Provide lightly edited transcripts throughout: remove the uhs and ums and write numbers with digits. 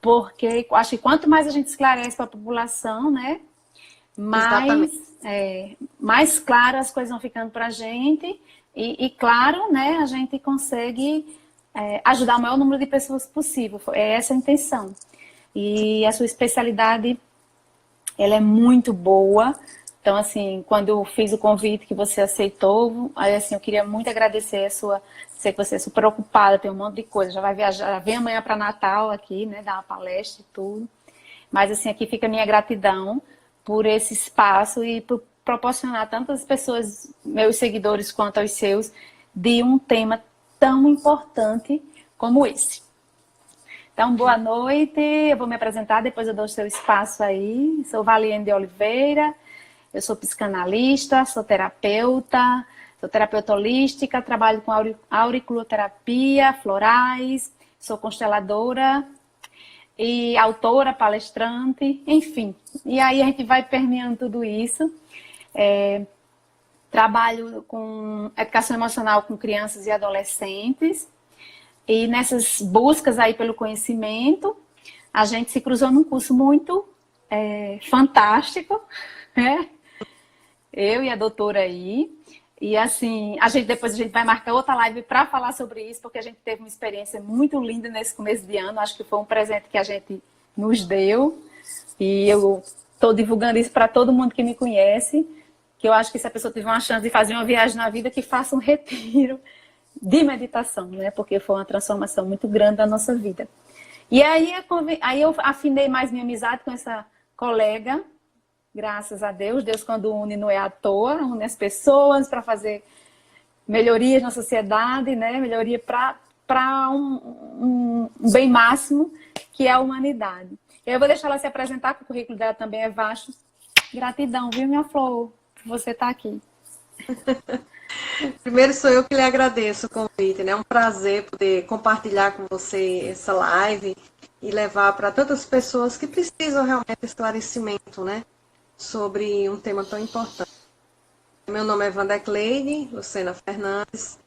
porque acho que quanto mais a gente esclarece para a população, né, mais, Exatamente. mais claro as coisas vão ficando para a gente e, claro, né, a gente consegue ajudar o maior número de pessoas possível. É essa a intenção. E a sua especialidade, ela é muito boa. Então, assim, quando eu fiz o convite que você aceitou, aí, assim, eu queria muito agradecer a sua... Sei que você é super ocupada, tem um monte de coisa, já vai viajar, já vem amanhã para Natal aqui, né, dar uma palestra e tudo. Mas, assim, aqui fica a minha gratidão por esse espaço e por proporcionar tantas pessoas, meus seguidores quanto aos seus, de um tema tão importante como esse. Então, boa noite, eu vou me apresentar, depois eu dou o seu espaço aí. Sou Valiene de Oliveira, eu sou psicanalista, sou terapeuta holística, trabalho com auriculoterapia, florais, sou consteladora e autora, palestrante, enfim. E aí a gente vai permeando tudo isso. Trabalho com educação emocional com crianças e adolescentes. E nessas buscas aí pelo conhecimento, a gente se cruzou num curso muito fantástico, né? Eu e a doutora aí. E assim, depois a gente vai marcar outra live para falar sobre isso, porque a gente teve uma experiência muito linda nesse começo de ano. Acho que foi um presente que a gente nos deu. E eu estou divulgando isso para todo mundo que me conhece, que eu acho que se a pessoa tiver uma chance de fazer uma viagem na vida, que faça um retiro de meditação, né? Porque foi uma transformação muito grande da nossa vida. E aí eu afinei mais minha amizade com essa colega. Graças a Deus, Deus quando une não é à toa, une as pessoas para fazer melhorias na sociedade, né? Melhoria para um bem máximo, que é a humanidade. Eu vou deixar ela se apresentar, que o currículo dela também é vasto. Gratidão, viu, minha flor, por você estar aqui. Primeiro sou eu que lhe agradeço o convite, né? É um prazer poder compartilhar com você essa live e levar para tantas pessoas que precisam realmente de esclarecimento, né? Sobre um tema tão importante. Meu nome é Wanda Cleide Lucena Fernandes,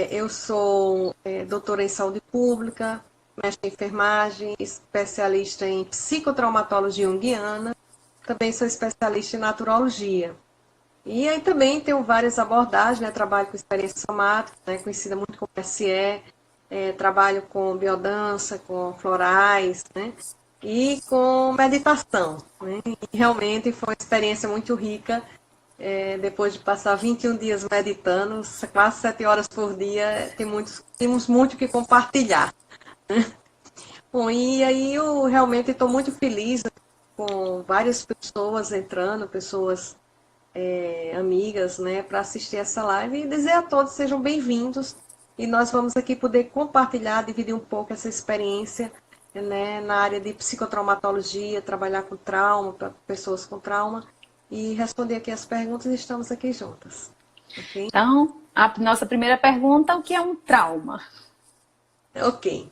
eu sou doutora em saúde pública, mestre em enfermagem, especialista em psicotraumatologia junguiana, também sou especialista em naturologia. E aí também tenho várias abordagens, né? Trabalho com experiência somática, né? Conhecida muito como SE, trabalho com biodança, com florais, né? E com meditação, né? E realmente foi uma experiência muito rica, depois de passar 21 dias meditando, quase 7 horas por dia, temos muito o que compartilhar. Bom, e aí eu realmente estou muito feliz com várias pessoas entrando, pessoas amigas, né, para assistir essa live e dizer a todos sejam bem-vindos. E nós vamos aqui poder compartilhar, dividir um pouco essa experiência, né, na área de psicotraumatologia, trabalhar com trauma, para pessoas com trauma, e responder aqui as perguntas. Estamos aqui juntas. Okay? Então, a nossa primeira pergunta, o que é um trauma? Ok.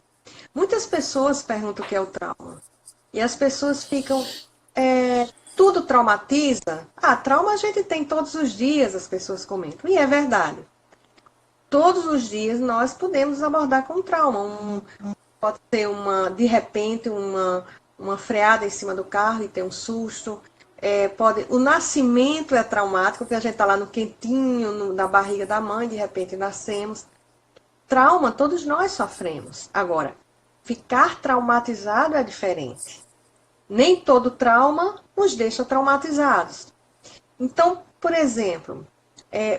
Muitas pessoas perguntam o que é o trauma. E as pessoas ficam... tudo traumatiza? Trauma a gente tem todos os dias, as pessoas comentam. E é verdade. Todos os dias nós podemos abordar com trauma. Pode ser de repente, uma freada em cima do carro e ter um susto. O nascimento é traumático, porque a gente está lá no quentinho, na barriga da mãe, de repente nascemos. Trauma, todos nós sofremos. Agora, ficar traumatizado é diferente. Nem todo trauma nos deixa traumatizados. Então, por exemplo,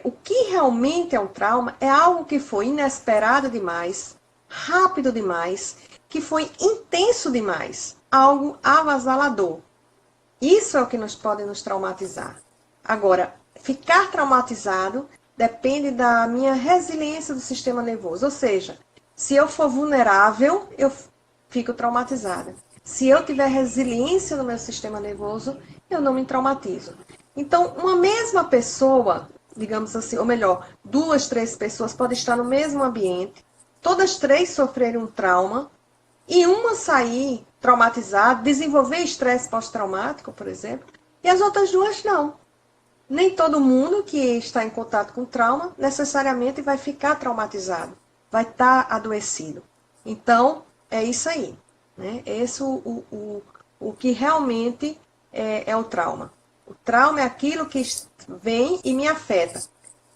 o que realmente é um trauma é algo que foi inesperado demais, rápido demais, que foi intenso demais, algo avassalador. Isso é o que pode nos traumatizar. Agora, ficar traumatizado depende da minha resiliência do sistema nervoso. Ou seja, se eu for vulnerável, eu fico traumatizada. Se eu tiver resiliência no meu sistema nervoso, eu não me traumatizo. Então, uma mesma pessoa, digamos assim, ou melhor, 2, 3 pessoas podem estar no mesmo ambiente, todas 3 sofrerem um trauma, e uma sair traumatizada, desenvolver estresse pós-traumático, por exemplo, e as outras 2 não. Nem todo mundo que está em contato com trauma necessariamente vai ficar traumatizado, vai estar adoecido. Então, é isso aí. né? Esse o que realmente é o trauma. O trauma é aquilo que vem e me afeta.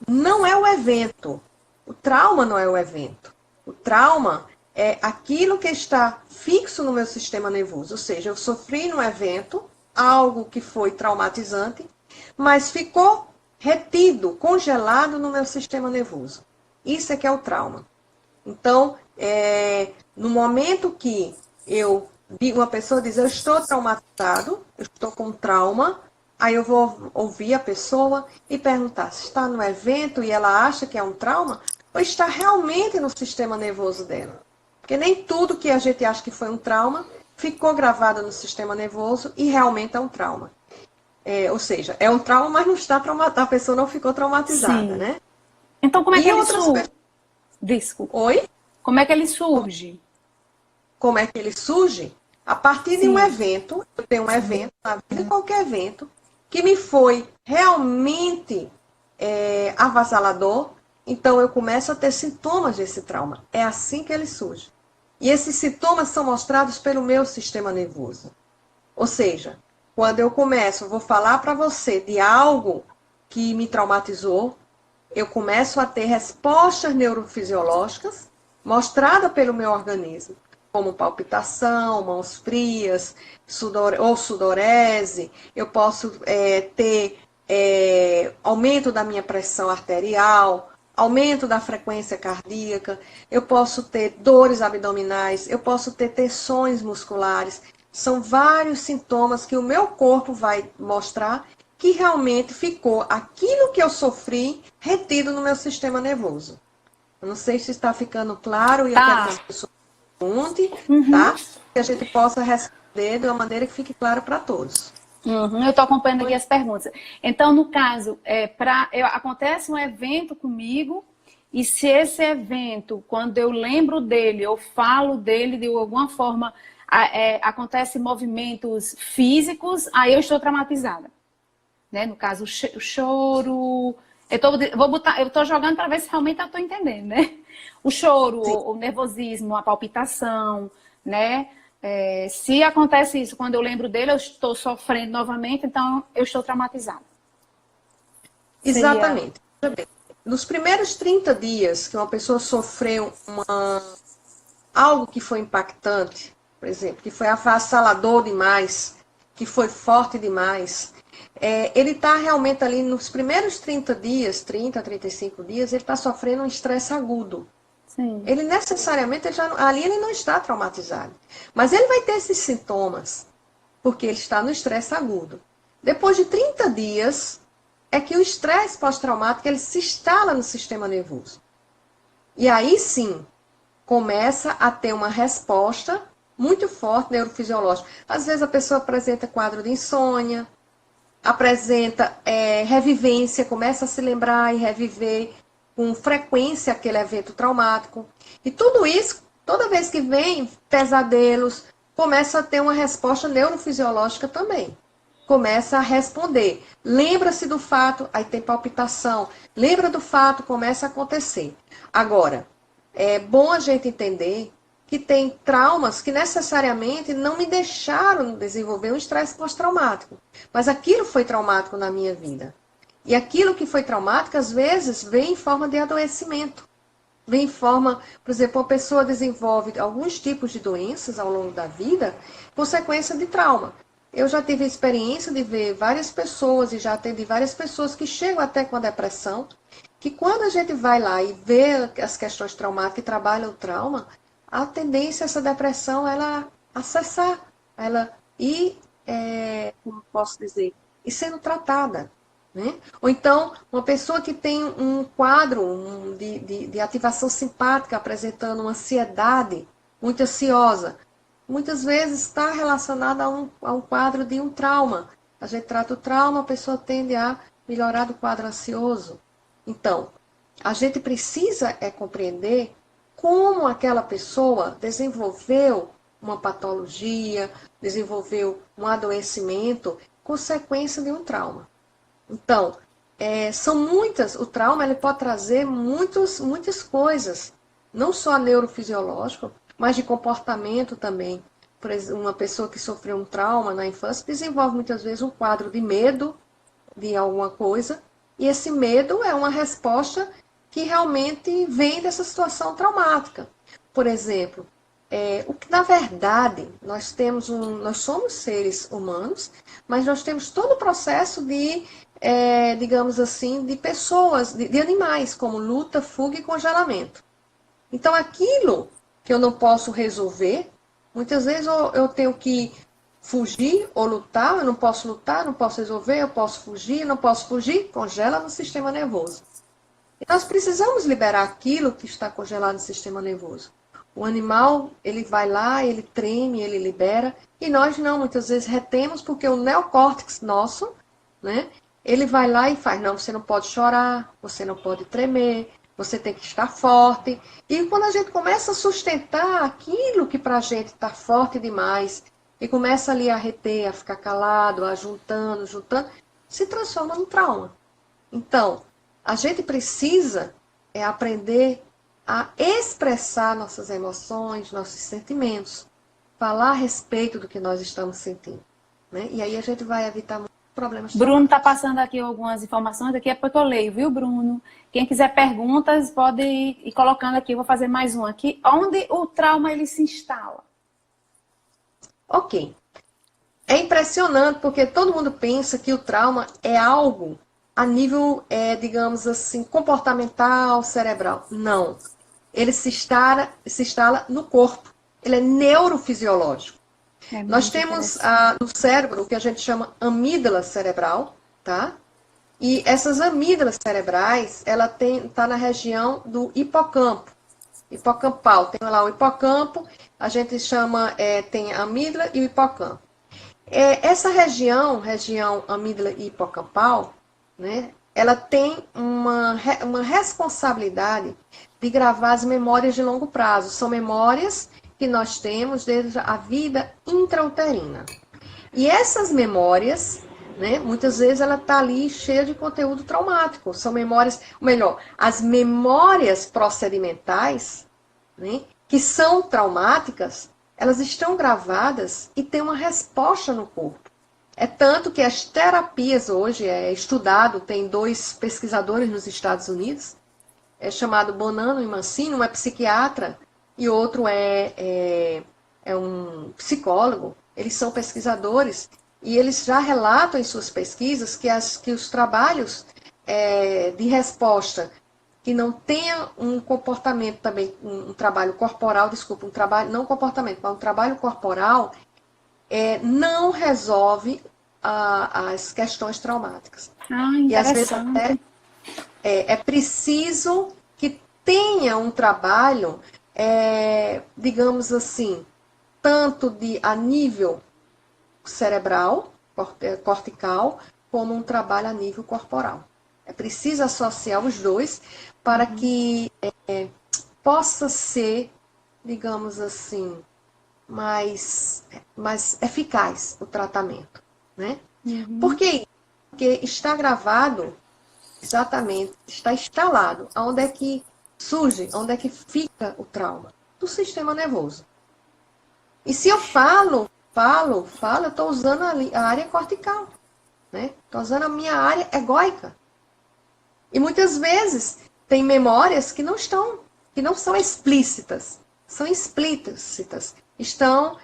Não é o evento. O trauma não é o evento. O trauma é aquilo que está fixo no meu sistema nervoso. Ou seja, eu sofri num evento, algo que foi traumatizante, mas ficou retido, congelado no meu sistema nervoso. Isso é que é o trauma. Então, no momento que uma pessoa diz, eu estou traumatizado, eu estou com trauma, aí eu vou ouvir a pessoa e perguntar se está no evento e ela acha que é um trauma, ou está realmente no sistema nervoso dela. Porque nem tudo que a gente acha que foi um trauma ficou gravado no sistema nervoso e realmente é um trauma. Ou seja, é um trauma, mas não está traumatizada, a pessoa não ficou traumatizada, Sim. né? Então, como é que E ele outras surge? pessoas... Desculpa. Oi? Como é que ele surge? Como é que ele surge? A partir de um Sim. evento, eu tenho um evento na vida, qualquer evento, que me foi realmente avassalador, então eu começo a ter sintomas desse trauma. É assim que ele surge. E esses sintomas são mostrados pelo meu sistema nervoso. Ou seja, quando eu vou falar para você de algo que me traumatizou, eu começo a ter respostas neurofisiológicas mostradas pelo meu organismo, como palpitação, mãos frias, ou sudorese. Eu posso ter aumento da minha pressão arterial, aumento da frequência cardíaca, eu posso ter dores abdominais, eu posso ter tensões musculares. São vários sintomas que o meu corpo vai mostrar que realmente ficou aquilo que eu sofri retido no meu sistema nervoso. Eu não sei se está ficando claro e eu quero que as pessoas perguntem, tá? Que a gente possa responder de uma maneira que fique claro para todos. Eu estou acompanhando aqui as perguntas. Então, no caso, acontece um evento comigo, e se esse evento, quando eu lembro dele, eu falo dele de alguma forma, acontece movimentos físicos, aí eu estou traumatizada. Né? No caso, o choro. Eu estou jogando para ver se realmente eu estou entendendo, né? O choro, o nervosismo, a palpitação, né? Se acontece isso, quando eu lembro dele, eu estou sofrendo novamente, então eu estou traumatizada. Exatamente. Nos primeiros 30 dias que uma pessoa sofreu algo que foi impactante, por exemplo, que foi avassalador demais, que foi forte demais, ele está realmente ali nos primeiros 30 dias, 30 a 35 dias, ele está sofrendo um estresse agudo. Sim. Ele necessariamente, ali ele não está traumatizado. Mas ele vai ter esses sintomas, porque ele está no estresse agudo. Depois de 30 dias, é que o estresse pós-traumático ele se instala no sistema nervoso. E aí sim, começa a ter uma resposta muito forte neurofisiológica. Às vezes a pessoa apresenta quadro de insônia, apresenta revivência, começa a se lembrar e reviver com frequência aquele evento traumático. E tudo isso, toda vez que vem pesadelos, começa a ter uma resposta neurofisiológica também. Começa a responder. Lembra-se do fato, aí tem palpitação. Lembra do fato, começa a acontecer. Agora, é bom a gente entender que tem traumas que necessariamente não me deixaram desenvolver um estresse pós-traumático. Mas aquilo foi traumático na minha vida. E aquilo que foi traumático, às vezes, vem em forma de adoecimento. Vem em forma, por exemplo, a pessoa desenvolve alguns tipos de doenças ao longo da vida, consequência de trauma. Eu já tive a experiência de ver várias pessoas, e já atendi várias pessoas que chegam até com a depressão, que quando a gente vai lá e vê as questões traumáticas e trabalha o trauma, a tendência é essa depressão, ela acessar, ela ir, como posso dizer, ir sendo tratada. Né? Ou então, uma pessoa que tem um quadro de ativação simpática, apresentando uma ansiedade, muito ansiosa, muitas vezes está relacionada a um quadro de um trauma. A gente trata o trauma, a pessoa tende a melhorar do quadro ansioso. Então, a gente precisa compreender como aquela pessoa desenvolveu uma patologia, desenvolveu um adoecimento, consequência de um trauma. Então, são muitas, o trauma ele pode trazer muitas coisas, não só neurofisiológico, mas de comportamento também. por exemplo, uma pessoa que sofreu um trauma na infância desenvolve muitas vezes um quadro de medo de alguma coisa, e esse medo é uma resposta que realmente vem dessa situação traumática. Por exemplo, o que na verdade nós somos seres humanos, mas nós temos todo o processo de, digamos assim, de pessoas, de animais, como luta, fuga e congelamento. Então aquilo que eu não posso resolver, muitas vezes eu tenho que fugir ou lutar, eu não posso lutar, não posso resolver, eu posso fugir, não posso fugir, congela no sistema nervoso. E nós precisamos liberar aquilo que está congelado no sistema nervoso. O animal, ele vai lá, ele treme, ele libera, e nós não, muitas vezes retemos, porque o neocórtex nosso, né, ele vai lá e faz, não, você não pode chorar, você não pode tremer, você tem que estar forte. E quando a gente começa a sustentar aquilo que para a gente está forte demais, e começa ali a reter, a ficar calado, a juntando, se transforma num trauma. Então, a gente precisa aprender a expressar nossas emoções, nossos sentimentos, falar a respeito do que nós estamos sentindo, né? E aí a gente vai evitar muitos problemas. Bruno está passando aqui algumas informações, daqui a pouco eu leio, viu, Bruno? Quem quiser perguntas, pode ir colocando aqui, eu vou fazer mais um aqui. Onde o trauma ele se instala? Ok. É impressionante porque todo mundo pensa que o trauma é algo a nível, digamos assim, comportamental, cerebral. Não. Ele se instala no corpo. Ele é neurofisiológico. Nós temos no cérebro o que a gente chama amígdala cerebral, tá? E essas amígdalas cerebrais, ela tá na região do hipocampo. Hipocampal. Tem lá o hipocampo, a gente chama, tem a amígdala e o hipocampo. Essa região amígdala e hipocampal, né, ela tem uma responsabilidade de gravar as memórias de longo prazo. São memórias que nós temos desde a vida intrauterina. E essas memórias, né, muitas vezes ela está ali cheia de conteúdo traumático. São memórias, ou melhor, as memórias procedimentais, né, que são traumáticas, elas estão gravadas e têm uma resposta no corpo. É tanto que as terapias hoje estudado, tem 2 pesquisadores nos Estados Unidos, chamado Bonanno e Mancini, um é psiquiatra e outro é um psicólogo. Eles são pesquisadores e eles já relatam em suas pesquisas que os trabalhos de resposta que não tenha um comportamento também, um trabalho corporal, desculpa, um trabalho, não comportamento, mas um trabalho corporal, não resolve as questões traumáticas. E às vezes até é preciso que tenha um trabalho, digamos assim, tanto a nível cerebral, cortical, como um trabalho a nível corporal. É preciso associar os dois para que possa ser, digamos assim, mais eficaz o tratamento, né? Por que isso? Porque está gravado, exatamente, está instalado, onde é que surge, onde é que fica o trauma? Do sistema nervoso. E se eu falo, eu estou usando a área cortical, né? Estou usando a minha área egóica. E muitas vezes tem memórias que não são explícitas, são explícitas. Estão,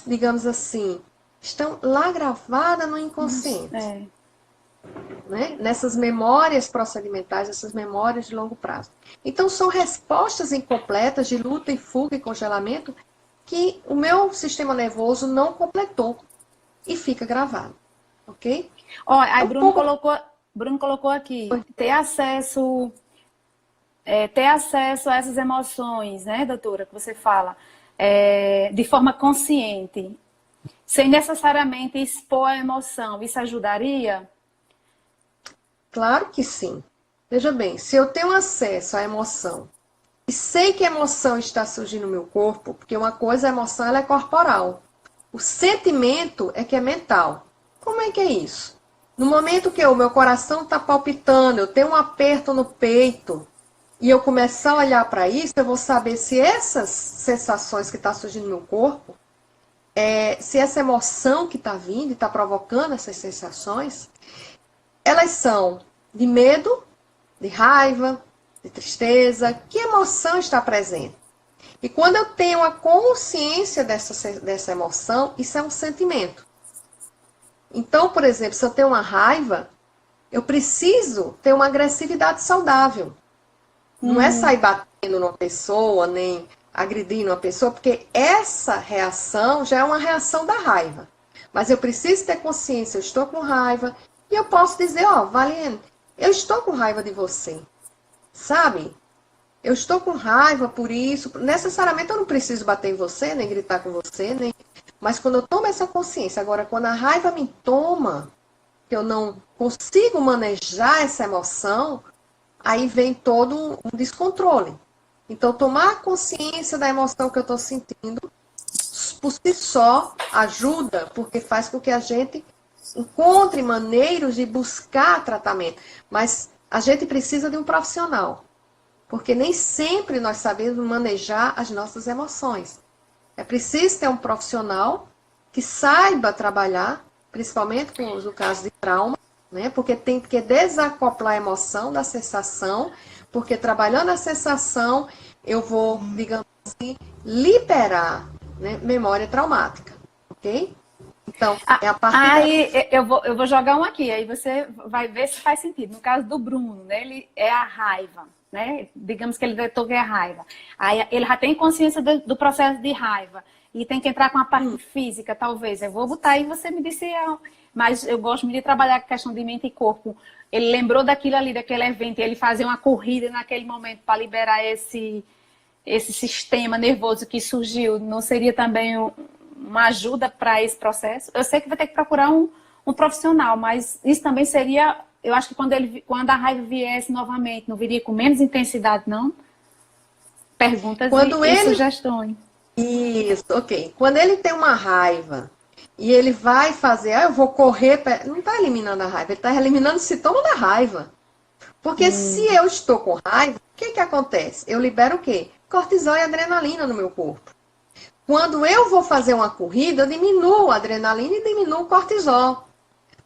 digamos assim, estão lá gravadas no inconsciente. Né? Nessas memórias procedimentais, essas memórias de longo prazo. Então, são respostas incompletas de luta e fuga e congelamento que o meu sistema nervoso não completou e fica gravado. Ok? Aí Bruno colocou aqui, ter acesso a essas emoções, né, doutora, que você fala, de forma consciente, sem necessariamente expor a emoção, isso ajudaria? Claro que sim. Veja bem, se eu tenho acesso à emoção e sei que a emoção está surgindo no meu corpo, porque uma coisa, a emoção ela é corporal. O sentimento é que é mental. Como é que é isso? No momento que o meu coração está palpitando, eu tenho um aperto no peito, e eu começar a olhar para isso, eu vou saber se essas sensações que estão surgindo no meu corpo, se essa emoção que está vindo e está provocando essas sensações, elas são de medo, de raiva, de tristeza, que emoção está presente? E quando eu tenho a consciência dessa emoção, isso é um sentimento. Então, por exemplo, se eu tenho uma raiva, eu preciso ter uma agressividade saudável. Não é sair batendo numa pessoa, nem agredindo uma pessoa, porque essa reação já é uma reação da raiva. Mas eu preciso ter consciência, eu estou com raiva, e eu posso dizer, ó, Valiene, eu estou com raiva de você. Sabe? Eu estou com raiva por isso. Necessariamente eu não preciso bater em você, nem gritar com você, nem... Mas quando eu tomo essa consciência, agora quando a raiva me toma, que eu não consigo manejar essa emoção, aí vem todo um descontrole. Então, tomar consciência da emoção que eu estou sentindo, por si só, ajuda, porque faz com que a gente encontre maneiras de buscar tratamento. Mas a gente precisa de um profissional, porque nem sempre nós sabemos manejar as nossas emoções. É preciso ter um profissional que saiba trabalhar, principalmente no caso de trauma, né? Porque tem que desacoplar a emoção da sensação, porque trabalhando a sensação, eu vou, digamos assim, liberar, né, memória traumática, ok? Então, é a partir aí eu vou jogar um aqui, aí você vai ver se faz sentido. No caso do Bruno, né, ele é a raiva, né? Digamos que ele detectou que é a raiva. Aí ele já tem consciência do processo de raiva e tem que entrar com a parte física, talvez. Eu vou botar aí, você me disse, mas eu gosto muito de trabalhar com a questão de mente e corpo. Ele lembrou daquilo ali, daquele evento, e ele fazia uma corrida naquele momento para liberar esse sistema nervoso que surgiu. Não seria também uma ajuda para esse processo? Eu sei que vai ter que procurar um profissional, mas isso também seria, eu acho que quando a raiva viesse novamente, não viria com menos intensidade, não? Perguntas e sugestões. Isso, ok. Quando ele tem uma raiva e ele vai fazer, eu vou correr, não está eliminando a raiva, ele está eliminando o sintoma da raiva. Porque se eu estou com raiva, o que acontece? Eu libero o quê? Cortisol e adrenalina no meu corpo. Quando eu vou fazer uma corrida, eu diminuo a adrenalina e diminuo o cortisol.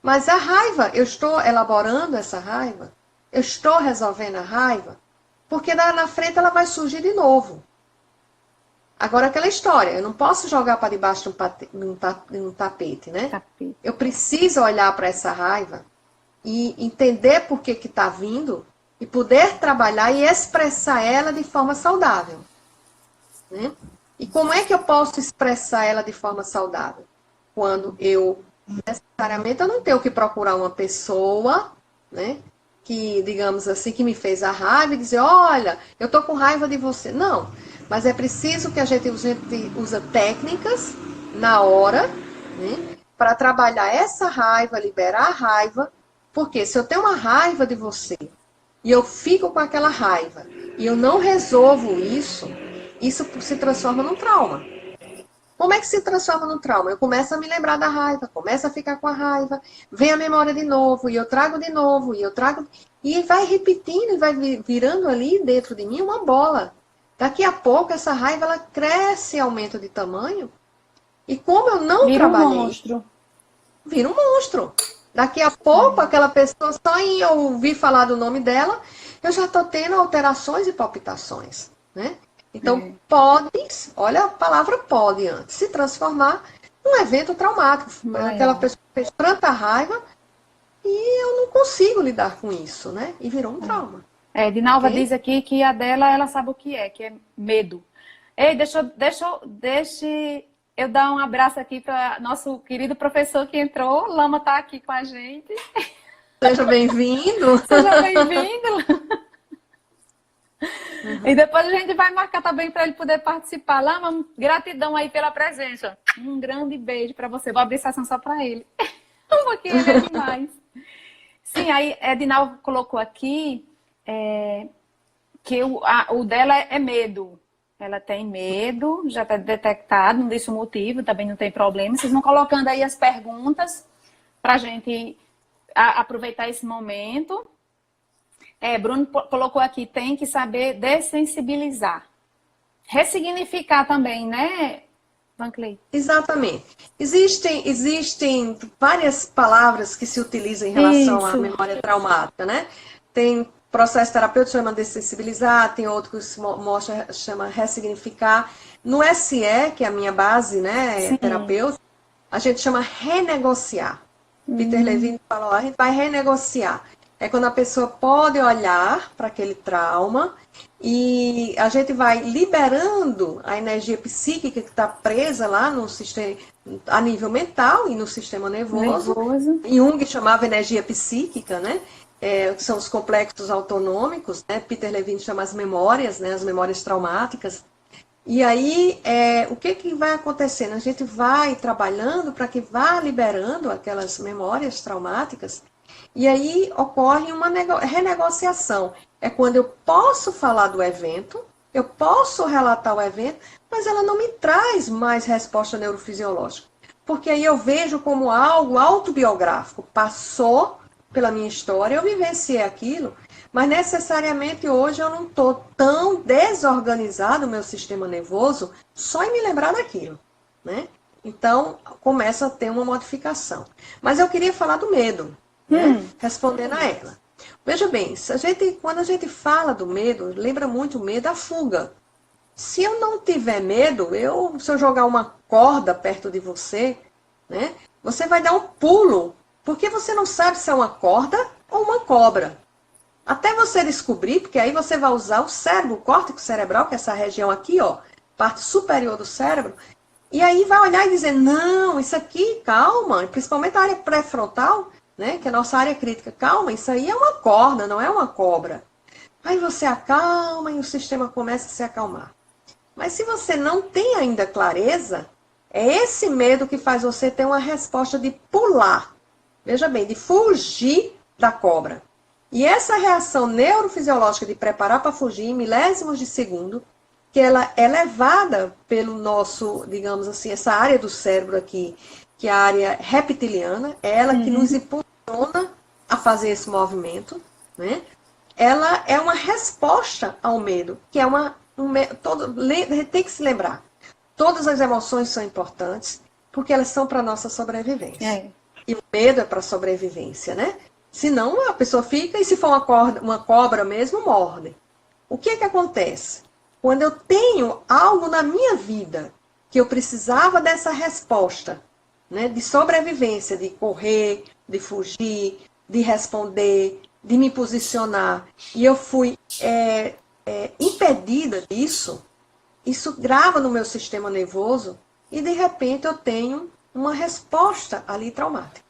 Mas a raiva, eu estou elaborando essa raiva, eu estou resolvendo a raiva, porque na frente ela vai surgir de novo. Agora, aquela história, eu não posso jogar para debaixo de um tapete, né? Eu preciso olhar para essa raiva e entender por que está vindo e poder trabalhar e expressar ela de forma saudável, né? E como é que eu posso expressar ela de forma saudável? Quando necessariamente, eu não tenho que procurar uma pessoa, né, que, digamos assim, que me fez a raiva e dizer, olha, eu tô com raiva de você. Não, mas é preciso que a gente use técnicas na hora, né, para trabalhar essa raiva, liberar a raiva, porque se eu tenho uma raiva de você e eu fico com aquela raiva e eu não resolvo isso se transforma num trauma. Como é que se transforma no trauma? Eu começo a me lembrar da raiva, começo a ficar com a raiva, vem a memória de novo, e eu trago de novo, e eu trago... E vai repetindo, e vai virando ali dentro de mim uma bola. Daqui a pouco, essa raiva, ela cresce e aumenta de tamanho. E como eu não trabalhei... Vira um monstro. Vira um monstro. Daqui a pouco, aquela pessoa, só em eu ouvir falar do nome dela, eu já estou tendo alterações e palpitações, né? Então, pode, olha a palavra pode antes, se transformar num evento traumático. Aquela pessoa fez tanta raiva e eu não consigo lidar com isso, né? E virou um trauma. Dinalva diz aqui que a dela, ela sabe o que é medo. Ei, deixa eu dar um abraço aqui para nosso querido professor que entrou. Lama está aqui com a gente. Seja bem-vindo. Seja bem-vindo. E depois a gente vai marcar também para ele poder participar. Lama, gratidão aí pela presença. Um grande beijo para você. Vou abrir sessão só para ele. Porque ele é demais. Sim, aí a Edinalva colocou aqui que o dela é medo. Ela tem medo, já está detectado, não disse o motivo, também não tem problema. Vocês vão colocando aí as perguntas para a gente aproveitar esse momento. Bruno colocou aqui, tem que saber dessensibilizar. Ressignificar também, né, Van Cleef? Exatamente. Existem várias palavras que se utilizam em relação à memória traumática, né? Tem processo terapêutico que chama dessensibilizar, tem outro que se mostra, chama ressignificar. No SE, que é a minha base, né, terapêutica, a gente chama renegociar. Peter Levine falou, a gente vai renegociar. É quando a pessoa pode olhar para aquele trauma e a gente vai liberando a energia psíquica que está presa lá no sistema, a nível mental e no sistema nervoso. Jung chamava energia psíquica, né? Que são os complexos autonômicos, né? Peter Levine chama as memórias, né? As memórias traumáticas. E aí, o que vai acontecendo? A gente vai trabalhando para que vá liberando aquelas memórias traumáticas. E aí ocorre uma renegociação. É quando eu posso falar do evento, eu posso relatar o evento, mas ela não me traz mais resposta neurofisiológica. Porque aí eu vejo como algo autobiográfico. Passou pela minha história, eu vivenciei aquilo, mas necessariamente hoje eu não estou tão desorganizado o meu sistema nervoso só em me lembrar daquilo, né? Então, começa a ter uma modificação. Mas eu queria falar do medo. Respondendo a ela. Veja bem, quando a gente fala do medo, lembra muito o medo da fuga. Se eu não tiver medo, se eu jogar uma corda perto de você, né, você vai dar um pulo, porque você não sabe se é uma corda ou uma cobra. Até você descobrir, porque aí você vai usar o cérebro, o córtex cerebral, que é essa região aqui, ó, parte superior do cérebro, e aí vai olhar e dizer, não, isso aqui, calma, principalmente a área pré-frontal, né, que é a nossa área crítica, calma, isso aí é uma corda, não é uma cobra. Aí você acalma e o sistema começa a se acalmar. Mas se você não tem ainda clareza, é esse medo que faz você ter uma resposta de pular. Veja bem, de fugir da cobra. E essa reação neurofisiológica de preparar para fugir em milésimos de segundo, que ela é levada pelo nosso, digamos assim, essa área do cérebro aqui, que é a área reptiliana, é ela que nos impulsiona a fazer esse movimento, né? Ela é uma resposta ao medo, que é tem que se lembrar, todas as emoções são importantes, porque elas são para a nossa sobrevivência. E o medo é para a sobrevivência, né? Senão a pessoa fica, e se for uma cobra mesmo, morde. O que acontece? Quando eu tenho algo na minha vida que eu precisava dessa resposta, né, de sobrevivência, de correr, de fugir, de responder, de me posicionar, e eu fui impedida disso, isso grava no meu sistema nervoso e de repente eu tenho uma resposta ali traumática.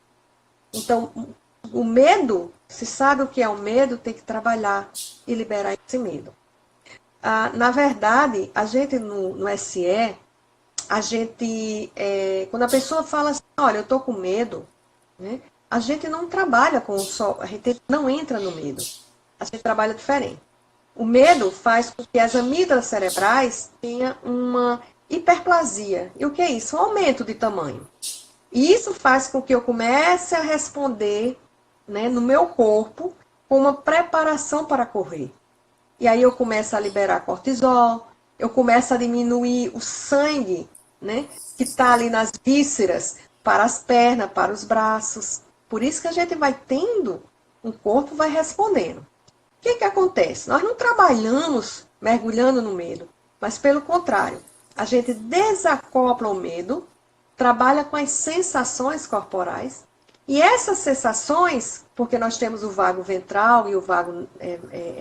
Então, o medo, se sabe o que é o medo, tem que trabalhar e liberar esse medo. Na verdade, a gente no SE, quando a pessoa fala assim, olha, eu estou com medo, né, a gente não trabalha a gente não entra no medo. A gente trabalha diferente. O medo faz com que as amígdalas cerebrais tenham uma hiperplasia. E o que é isso? Um aumento de tamanho. E isso faz com que eu comece a responder, né, no meu corpo com uma preparação para correr. E aí eu começo a liberar cortisol, eu começo a diminuir o sangue, né, que está ali nas vísceras, para as pernas, para os braços. Por isso que a gente vai tendo, o corpo vai respondendo. O que acontece? Nós não trabalhamos mergulhando no medo, mas pelo contrário, a gente desacopla o medo, trabalha com as sensações corporais, e essas sensações, porque nós temos o vago ventral e o vago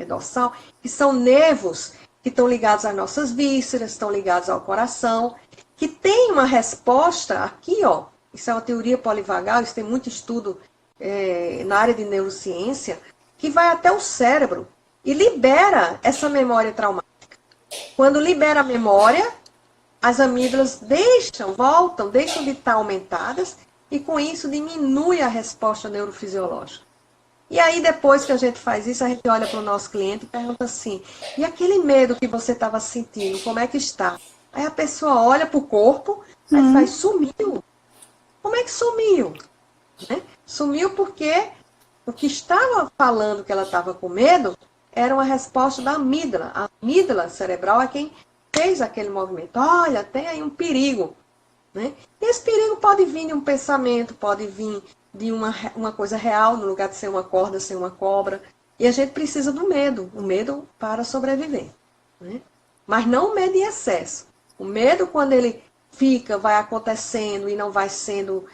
dorsal, que são nervos que estão ligados às nossas vísceras, estão ligados ao coração, que tem uma resposta aqui, ó, isso é uma teoria polivagal, isso tem muito estudo na área de neurociência, que vai até o cérebro e libera essa memória traumática. Quando libera a memória, as amígdalas voltam, deixam de estar aumentadas, e com isso diminui a resposta neurofisiológica. E aí, depois que a gente faz isso, a gente olha para o nosso cliente e pergunta assim, e aquele medo que você estava sentindo, como é que está? Aí a pessoa olha para o corpo, aí faz, sumiu. Como é que sumiu? Né? Sumiu porque o que estava falando que ela estava com medo era uma resposta da amígdala. A amígdala cerebral é quem fez aquele movimento. Olha, tem aí um perigo. Né? E esse perigo pode vir de um pensamento, pode vir de uma coisa real, no lugar de ser uma corda, ser uma cobra. E a gente precisa do medo, o medo para sobreviver. Né? Mas não o medo em excesso. O medo, quando ele fica, vai acontecendo e não vai sendo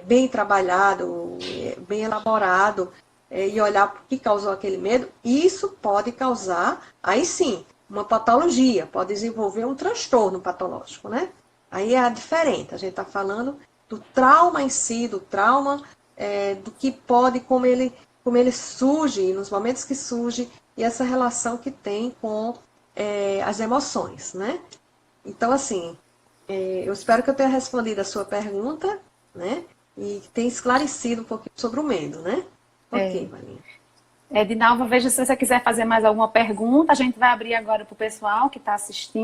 bem trabalhado, bem elaborado, e olhar o que causou aquele medo, isso pode causar, aí sim, uma patologia, pode desenvolver um transtorno patológico, né? Aí é diferente, a gente está falando do trauma em si, do trauma, do que pode, como ele surge, nos momentos que surge, e essa relação que tem com as emoções, né? Então, assim, eu espero que eu tenha respondido a sua pergunta, né? E tenha esclarecido um pouquinho sobre o medo, né? Ok, Marinha. Edinalva, veja se você quiser fazer mais alguma pergunta. A gente vai abrir agora para o pessoal que está assistindo.